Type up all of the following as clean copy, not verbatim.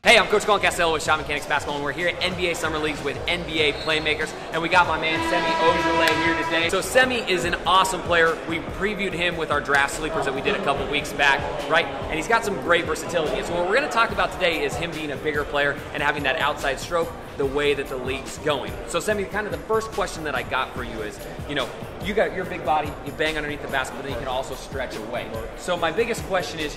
Hey, I'm Coach Colin Castello with ShotMechanics Basketball, and we're here at NBA Summer Leagues with NBA Playmakers, and we got my man Semi Ojeleye here today. So Semi is an awesome player. We previewed him with our draft sleepers that we did a couple weeks back, right? And he's got some great versatility. And so what we're going to talk about today is him being a bigger player and having that outside stroke the way that the league's going. So Semi, kind of the first question that I got for you is, you got your big body, you bang underneath the basket, but then you can also stretch away. So my biggest question is,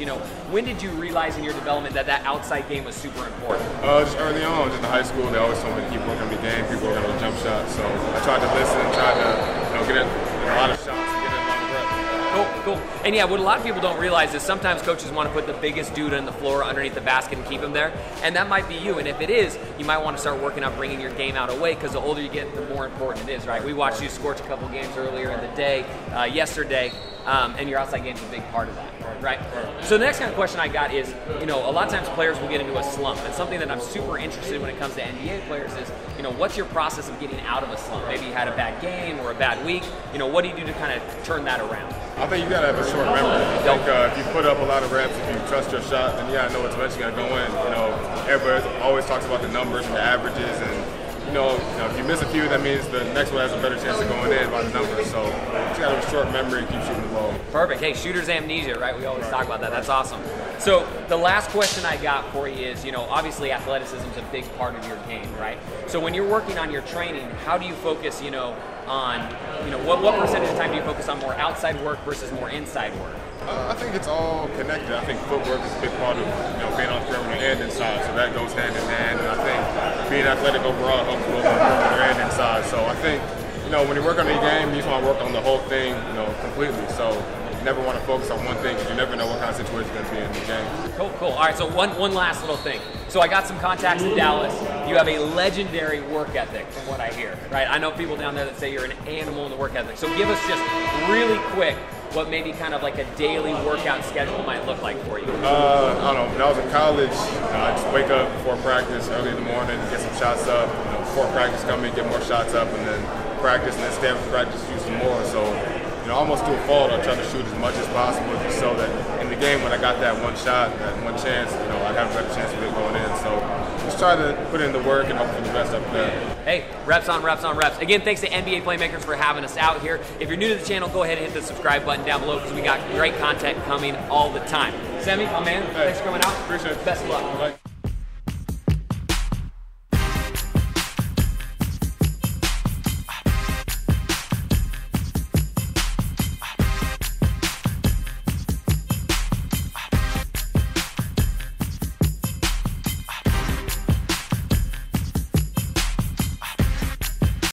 when did you realize in your development that that outside game was super important? Just early on, just in high school, they always told me to keep working on the game, keep working on the jump shot. So I tried to listen, tried to get in a lot of shots and get in a lot of reps. Cool. And yeah, what a lot of people don't realize is sometimes coaches want to put the biggest dude on the floor underneath the basket and keep him there, and that might be you. And if it is, you might want to start working on bringing your game out away, because the older you get, the more important it is, right? We watched you scorch a couple games earlier in the day, yesterday, and your outside game is a big part of that, right? So the next kind of question I got is, a lot of times players will get into a slump, and something that I'm super interested in when it comes to NBA players is, what's your process of getting out of a slump? Maybe you had a bad game or a bad week. What do you do to kind of turn that around? I think you gotta have a short memory. I think if you put up a lot of reps, if you trust your shot, then you gotta know it's eventually gonna go in. Everybody always talks about the numbers and the averages, and if you miss a few, that means the next one has a better chance of going in by the numbers. So you gotta have a short memory and keep shooting the ball. Perfect. Hey, shooter's amnesia, right? We always talk about that. That's awesome. So the last question I got for you is, obviously athleticism is a big part of your game, right? So when you're working on your training, how do you focus, on, what percentage of time do you focus on more outside work versus more inside work? I think it's all connected. I think footwork is a big part of being on the perimeter and inside, so that goes hand in hand. And I think being athletic overall helps both on the perimeter and inside. So I think when you work on your game, you just want to work on the whole thing, completely. So you never want to focus on one thing, because you never know what kind of situation you're going to be in the game. Cool. All right, so one last little thing. So I got some contacts in Dallas. You have a legendary work ethic, from what I hear, right? I know people down there that say you're an animal in the work ethic. So give us just really quick what maybe kind of like a daily workout schedule might look like for you. I don't know. When I was in college, I just wake up before practice early in the morning, get some shots up. Before practice come in, get more shots up, and then practice, and then stay after practice, shoot some more. So almost to a fault, I try to shoot as much as possible, just so that in the game, when I got that one shot, that one chance, I'd have a better chance of it going in. So just try to put in the work and hope for the best up there. Hey, reps on reps on reps. Again, thanks to NBA Playmakers for having us out here. If you're new to the channel, go ahead and hit the subscribe button down below, because we got great content coming all the time. Semi, my man, thanks for coming out. Appreciate it. Best of luck. Bye.